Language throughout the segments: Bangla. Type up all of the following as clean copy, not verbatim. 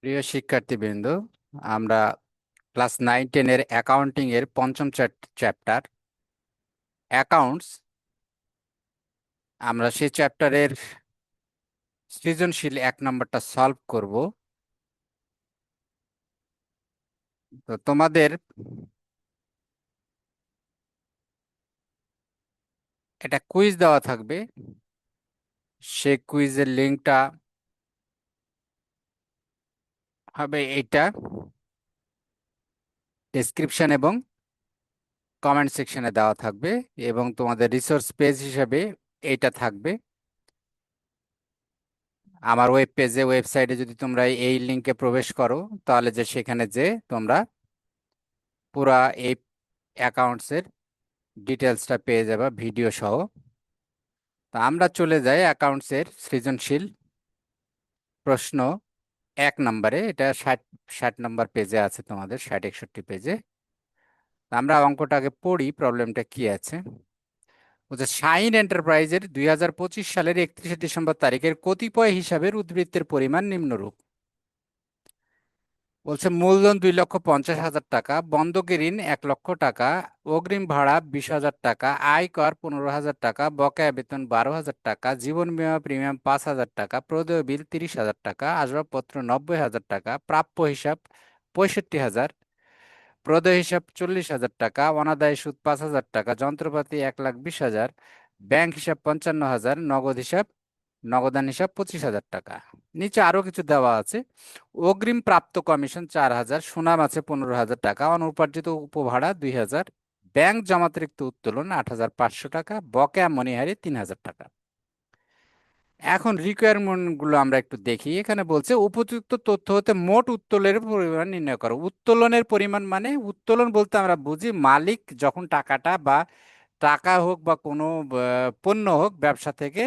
প্রিয় শিক্ষার্থীবৃন্দ, আমরা ক্লাস 9-10 এর অ্যাকাউন্টিং এর পঞ্চম চ্যাপ্টার অ্যাকাউন্টস, আমরা সেই চ্যাপ্টারের সৃজনশীল 1 নম্বরটা সলভ করব। তো তোমাদের একটা কুইজ দেওয়া থাকবে। সেই কুইজের লিঙ্কটা হবে এইটা, ডেসক্রিপশন এবং কমেন্ট সেকশনে দেওয়া থাকবে, এবং তোমাদের রিসোর্স পেজ হিসেবে এইটা থাকবে। আমার ওয়েবসাইটে যদি তোমরা এই লিঙ্কে প্রবেশ করো, তাহলে যে সেখানে যে তোমরা পুরা এই অ্যাকাউন্টসের ডিটেলসটা পেয়ে যাবে ভিডিও সহ। তা আমরা চলে যাই অ্যাকাউন্টসের সৃজনশীল প্রশ্ন 1 নম্বরে। এটা 60 নম্বর পেজে আছে, তোমাদের 60-61 পেজে। আমরা অঙ্কটাকে পড়ি, প্রবলেমটা কি আছে। বলছে শাইন এন্টারপ্রাইজের 2025 সালের 31শে ডিসেম্বর তারিখের কতিপয় হিসাবের উদ্ধৃতের পরিমাণ নিম্নরূপ। বলছে মূলধন 2,50,000 টাকা, বন্ধকি ঋণ 1 লক্ষ টাকা, অগ্রিম ভাড়া 20,000 টাকা, আয়কর 15,000 টাকা, বকেয়া বেতন 12,000 টাকা, জীবন বীমা প্রিমিয়াম 5,000 টাকা, প্রদেয় বিল 30,000 টাকা, আসবাবপত্র 90,000 টাকা, প্রাপ্য হিসাব 65,000, প্রদেয় হিসাব 40,000 টাকা, অনাদায় সুদ 5,000 টাকা, যন্ত্রপাতি 1,20,000, ব্যাংক হিসাব 55,000, নগদান হিসাব 25,000 টাকা। নিচে আরো কিছু দেওয়া আছে। অগ্রিম প্রাপ্ত কমিশন 4,000, সুনাম আছে 15,000 টাকা, অনুপার্জিত উপভাড়া 2,000, ব্যাংক জমাতিরিক্ত উত্তোলন 8,500 টাকা, বকেয়া মনিহারি 3,000 টাকা। এখন রিকোয়ারমেন্ট গুলো আমরা একটু দেখি। এখানে বলছে উপযুক্ত তথ্য হতে মোট উত্তোলনের পরিমাণ নির্ণয় করো। উত্তোলনের পরিমাণ মানে, উত্তোলন বলতে আমরা বুঝি মালিক যখন টাকাটা বা টাকা হোক বা কোনো পণ্য হোক ব্যবসা থেকে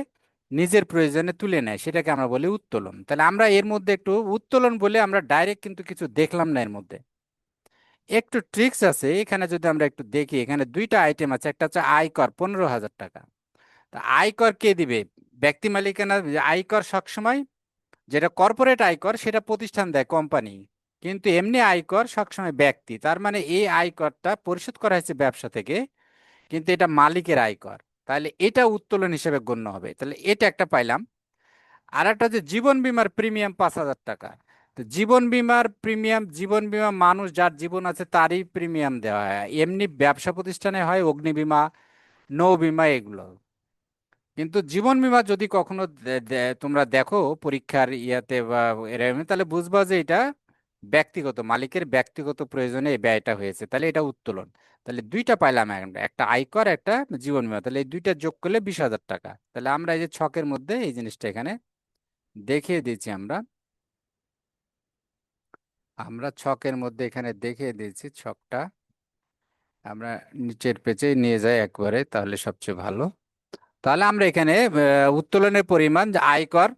নিজের প্রয়োজনে তুলে নেয়, সেটাকে আমরা বলি উত্তোলন। তাহলে আমরা এর মধ্যে একটু উত্তোলন বলে আমরা ডাইরেক্ট কিন্তু কিছু দেখলাম না, এর মধ্যে একটু ট্রিক্স আছে। এখানে যদি আমরা একটু দেখি, এখানে দুইটা আইটেম আছে। একটা হচ্ছে আয়কর 15,000 টাকা। তা আয়কর কে দিবে? ব্যক্তি মালিকানা। আয়কর সবসময়, যেটা কর্পোরেট আয়কর সেটা প্রতিষ্ঠান দেয়, কোম্পানি। কিন্তু এমনি আয়কর সবসময় ব্যক্তি। তার মানে এই আয়করটা পরিশোধ করা হয়েছে ব্যবসা থেকে, কিন্তু এটা মালিকের আয়কর। তাহলে এটা উত্তোলন হিসেবে গণ্য হবে। তাহলে এটা একটা পাইলাম। আর একটা যে জীবন বীমার প্রিমিয়াম 5,000 টাকা। তো জীবন বীমার প্রিমিয়াম, জীবন বীমা মানুষ যার জীবন আছে তারই প্রিমিয়াম দেওয়া হয়। এমনি ব্যবসা প্রতিষ্ঠানে হয় অগ্নি বীমা, নৌ বীমা, এগুলো। কিন্তু জীবন বীমা যদি কখনো তোমরা দেখো পরীক্ষার ইয়াতে বা এরকম, তাহলে বুঝবা যে এটা ব্যক্তিগত মালিকের ব্যক্তিগত প্রয়োজনে এই ব্যয়টা হয়েছে, তাহলে এটা উত্তোলন। তাহলে দুইটা পাইলাম আমরা, একটা আয়কর, একটা জীবন বীমা। তাহলে এই দুইটা যোগ করলে 20,000 টাকা। তাহলে আমরা এই যে ছকের মধ্যে এই জিনিসটা এখানে দেখিয়ে দিয়েছি। আমরা ছকের মধ্যে এখানে দেখিয়ে দিয়েছি ছকটা। আমরা নিচের পেজে নিয়ে যাই একবারে, তাহলে সবচেয়ে ভালো। তাহলে আমরা এখানে উত্তোলনের পরিমাণ যে আয়কর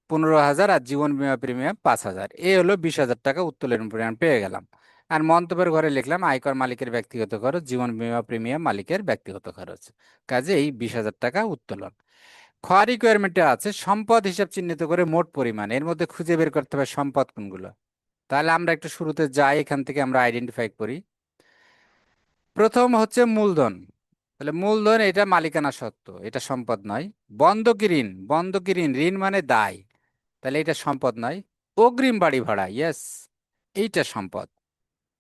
15,000 আর জীবন বীমা প্রিমিয়াম 5,000, এই হলো 20,000 টাকা উত্তোলনের পরিমাণ পেয়ে গেলাম। আর মন্তব্যের ঘরে লিখলাম আয়কর মালিকের ব্যক্তিগত খরচ, জীবন বীমা প্রিমিয়াম মালিকের ব্যক্তিগত খরচ। কাজে এই 20,000 টাকা উত্তোলন। খ রিকোয়ারমেন্টে আছে সম্পদ হিসাব চিহ্নিত করে মোট পরিমাণ, এর মধ্যে খুঁজে বের করতে হবে সম্পদ কোনগুলো। তাহলে আমরা একটু শুরুতে যাই, এখান থেকে আমরা আইডেন্টিফাই করি। প্রথম হচ্ছে মূলধন। তাহলে মূলধন এটা মালিকানা সত্ত্ব, এটা সম্পদ নয়। বন্ধকি ঋণ, বন্ধকি ঋণ, ঋণ মানে দায়, তাহলে এটা সম্পদ নয়। অগ্রিম বাড়ি ভাড়া, ইয়েস, এইটা সম্পদ।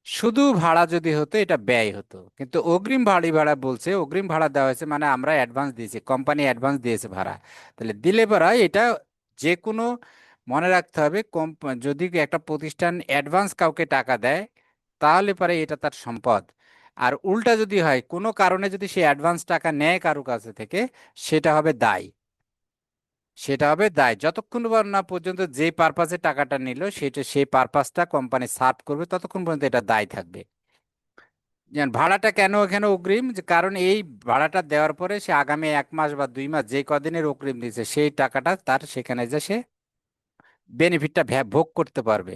শুধু ভাড়া যদি হতো এটা ব্যয় হতো, কিন্তু অগ্রিম বাড়ি ভাড়া বলছে, অগ্রিম ভাড়া দেওয়া হয়েছে মানে আমরা অ্যাডভান্স দিয়েছি, কোম্পানি অ্যাডভান্স দিয়েছে ভাড়া। তাহলে দিলে পরা এটা যে কোনো, মনে রাখতে হবে যদি একটা প্রতিষ্ঠান অ্যাডভান্স কাউকে টাকা দেয়, তাহলে পরে এটা তার সম্পদ। আর উল্টা যদি হয়, কোনো কারণে যদি সে অ্যাডভান্স টাকা নেয় কারো কাছে থেকে, সেটা হবে দায়। সেটা হবে দায় যতক্ষণ না পর্যন্ত যে পারপাসে টাকাটা নিল সেটা, সেই পারপাসটা কোম্পানি সার্ভ করবে, ততক্ষণ পর্যন্ত এটা দায় থাকবে। যেমন ভাড়াটা কেন এখানে অগ্রিম, যে কারণ এই ভাড়াটা দেওয়ার পরে সে আগামী 1 মাস বা 2 মাস যে কদিনের অগ্রিম দিয়েছে, সেই টাকাটা তার সেখানে যে সে বেনিফিটটা ভোগ করতে পারবে,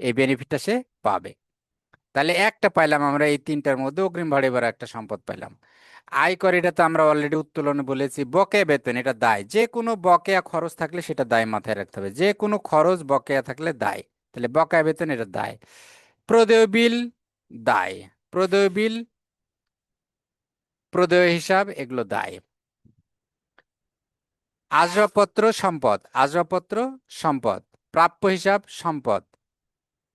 এই বেনিফিটটা সে পাবে। তাহলে একটা পাইলাম আমরা এই তিনটার মধ্যে, অগ্রিম ভাড়া এবার একটা সম্পদ পাইলাম। আয়কর, এটা তো আমরা অলরেডি উত্তোলনে বলেছি। বকেয়া বেতন, এটা দায়, যে কোনো বকেয়া খরচ থাকলে সেটা দায় মাথায় রাখতে হবে, যে কোনো খরচ বকেয়া থাকলে দায়। তাহলে বকেয়া বেতন এটা দায়। প্রদেয় বিল দায়, প্রদেয় বিল, প্রদেয় হিসাব এগুলো দায়। আসবাবপত্র সম্পদ, আসবাবপত্র সম্পদ, প্রাপ্য হিসাব সম্পদ।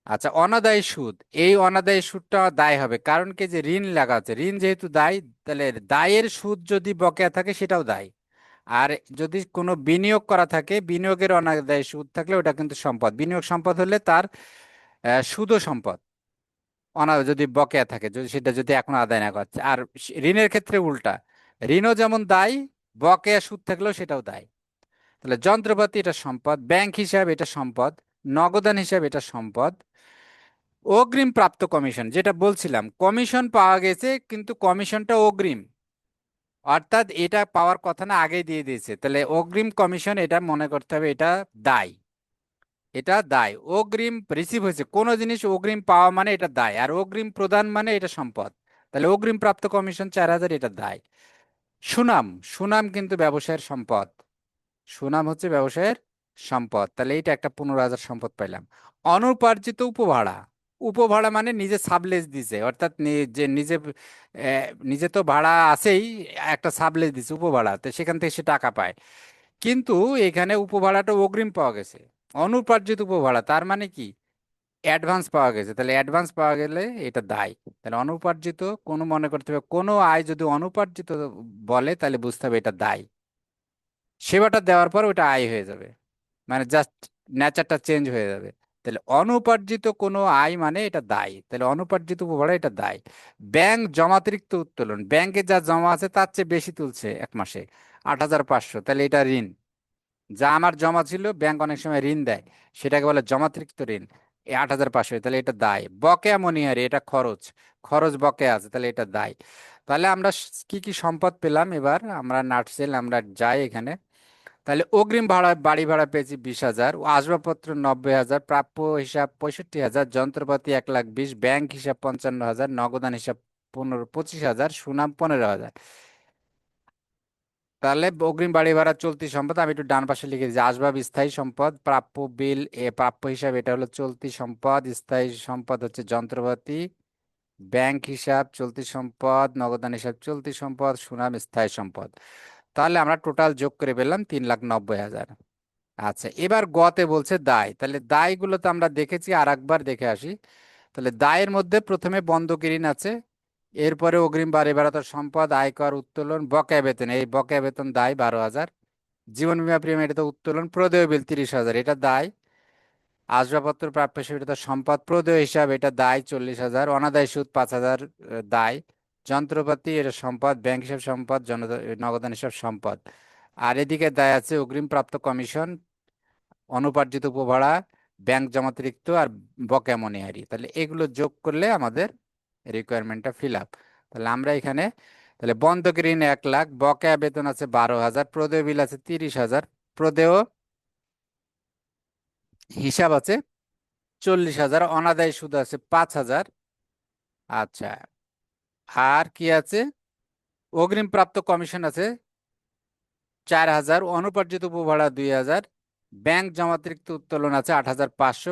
আচ্ছা, অনাদায়ী সুদ, এই অনাদায়ী সুদটা দায় হবে, কারণ কি যে ঋণ লাগা আছে, ঋণ যেহেতু দায়, তাহলে দায়ের সুদ যদি বকেয়া থাকে সেটাও দায়। আর যদি কোনো বিনিয়োগ করা থাকে, বিনিয়োগের অনাদায়ী সুদ থাকলে ওটা কিন্তু সম্পদ, বিনিয়োগ সম্পদ হলে তার সুদও সম্পদ। যদি বকেয়া থাকে, যদি সেটা যদি এখনো আদায় না করছে। আর ঋণের ক্ষেত্রে উল্টা, ঋণও যেমন দায়, বকেয়া সুদ থাকলেও সেটাও দায়। তাহলে যন্ত্রপাতি এটা সম্পদ, ব্যাংক হিসাব এটা সম্পদ, নগদান হিসাব এটা সম্পদ। অগ্রিম প্রাপ্ত কমিশন, যেটা বলছিলাম, কমিশন পাওয়া গেছে কিন্তু কমিশনটা অগ্রিম, অর্থাৎ এটা পাওয়ার কথা না, আগেই দিয়ে দিয়েছে, তাহলে অগ্রিম কমিশন এটা মনে করতে হবে এটা দায়। এটা দায়, অগ্রিম রিসিভ হয়েছে কোনো জিনিস, অগ্রিম পাওয়া মানে এটা দায়, আর অগ্রিম প্রদান মানে এটা সম্পদ। তাহলে অগ্রিম প্রাপ্ত কমিশন 4,000 এটা দায়। সুনাম, সুনাম কিন্তু ব্যবসায়ের সম্পদ, সুনাম হচ্ছে ব্যবসায়ের সম্পদ, তাহলে এইটা একটা 15,000 সম্পদ পাইলাম। অনুপার্জিত উপভাড়া, উপভাড়া মানে নিজে সাবলেজ দিছে, অর্থাৎ নিজে নিজে তো ভাড়া আছেই, একটা সাবলেজ দিছে উপভাড়া, তো সেখান থেকে সে টাকা পায়। কিন্তু এখানে উপভাড়াটা অগ্রিম পাওয়া গেছে, অনুপার্জিত উপভাড়া তার মানে কি অ্যাডভান্স পাওয়া গেছে, তাহলে অ্যাডভান্স পাওয়া গেলে এটা দায়। তাহলে অনুপার্জিত কোনো, মনে করতে হবে কোনো আয় যদি অনুপার্জিত বলে তাহলে বুঝতে হবে এটা দায়। সেবাটা দেওয়ার পর ওটা আয় হয়ে যাবে, মানে জাস্ট নেচারটা চেঞ্জ হয়ে যাবে। তাহলে অনুপার্জিত কোনো আয় মানে এটা দায়, তাহলে অনুপার্জিত উপভাড়া এটা দায়। ব্যাংক জমাতিরিক্ত উত্তোলন, ব্যাংকে যা জমা আছে তার চেয়ে বেশি তুলছে এক মাসে, 8,500, তাহলে এটা ঋণ। যা আমার জমা ছিল, ব্যাংক অনেক সময় ঋণ দেয়, সেটাকে বলে জমাতিরিক্ত ঋণ, এই 8,500, তাহলে এটা দায়। বকেয়া মনিহারি এটা খরচ, খরচ বকেয়া আছে, তাহলে এটা দায়। তাহলে আমরা কি কি সম্পদ পেলাম, এবার আমরা নাটসেল আমরা যাই এখানে। তাহলে অগ্রিম ভাড়া, বাড়ি ভাড়া পেয়েছি 20,000, আসবাবপত্র 90,000, প্রাপ্য হিসাব 65,000, যন্ত্রপাতি 1,20,000, ব্যাংক হিসাব 55,000, নগদান হিসাব 25,000, সুনাম 15,000। তাহলে অগ্রিম বাড়ি ভাড়া চলতি সম্পদ, আমি একটু ডান পাশে লিখে দিচ্ছি, আসবাব স্থায়ী সম্পদ, প্রাপ্য বিল প্রাপ্য হিসাব এটা হলো চলতি সম্পদ, স্থায়ী সম্পদ হচ্ছে যন্ত্রপাতি, ব্যাংক হিসাব চলতি সম্পদ, নগদান হিসাব চলতি সম্পদ, সুনাম স্থায়ী সম্পদ। তাহলে আমরা টোটাল যোগ করে পেলাম 3,90,000। আচ্ছা, এবার গতে বলছে দায়, তাহলে দায়গুলো তো আমরা দেখেছি, আর একবার দেখে আসি। তাহলে দায়ের মধ্যে প্রথমে বন্ধকি ঋণ আছে, এরপরে অগ্রিম বাড়ি ভাড়াতে সম্পদ, আয়কর উত্তোলন, বকেয়া বেতন, এই বকেয়া বেতন দায় 12,000, জীবন বীমা প্রিমিয়াম এটা তো উত্তোলন, প্রদেয় বিল 30,000 এটা দায়, আসবাবপত্র প্রাপ্য হিসাব এটা তো সম্পদ, প্রদেয় হিসাব এটা দায় 40,000, অনাদায় সুদ 5,000 দায়, যন্ত্রপাতি এটা সম্পদ, ব্যাংক হিসাব সম্পদ, নগদান হিসাব সম্পদ। আর এদিকে দায় আছে অগ্রিম প্রাপ্ত কমিশন, অনুপার্জিত উপভাড়া, ব্যাংক জমাতিরিক্ত, আর বকেয়া মনিহারি। তাহলে এগুলো যোগ করলে আমাদের রিকোয়ারমেন্টটা ফিল আপ। তাহলে আমরা এখানে, তাহলে বন্ধক ঋণ 1,00,000, বকেয়া বেতন আছে 12,000, প্রদেয় বিল আছে 30,000, প্রদেয় হিসাব আছে 40,000, অনাদায়ী সুদ আছে 5,000। আচ্ছা, আর কি আছে, অগ্রিম প্রাপ্ত কমিশন আছে 4,000, অনুপার্জিত উপভাড়া 2,000, ব্যাংক জমাতিরিক্ত উত্তোলন আছে 8,500,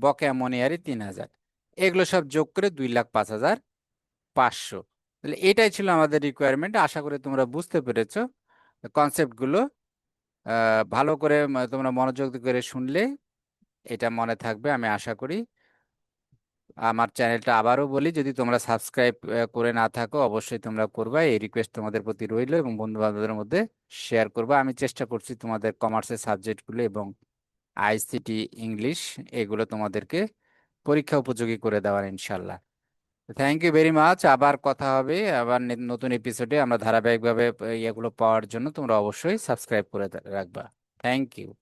বকেয়া মনিহারি 3,000। এগুলো সব যোগ করে 2,05,500। তাহলে এটাই ছিল আমাদের রিকোয়ারমেন্ট। আশা করি তোমরা বুঝতে পেরেছো কনসেপ্টগুলো। ভালো করে তোমরা মনোযোগ করে শুনলে এটা মনে থাকবে আমি আশা করি। আমার চ্যানেলটা আবারও বলি, যদি তোমরা সাবস্ক্রাইব করে না থাকো অবশ্যই তোমরা করবা, এই রিকোয়েস্ট তোমাদের প্রতি রইলো, এবং বন্ধু বান্ধবদের মধ্যে শেয়ার করবা। আমি চেষ্টা করছি তোমাদের কমার্সের সাবজেক্টগুলো এবং আইসিটি, ইংলিশ, এগুলো তোমাদেরকে পরীক্ষা উপযোগী করে দেওয়ার ইনশাল্লাহ। থ্যাংক ইউ ভেরি মাচ, আবার কথা হবে, আবার নতুন এপিসোডে আমরা ধারাবাহিকভাবে এগুলো পাওয়ার জন্য তোমরা অবশ্যই সাবস্ক্রাইব করে রাখবা। Thank you.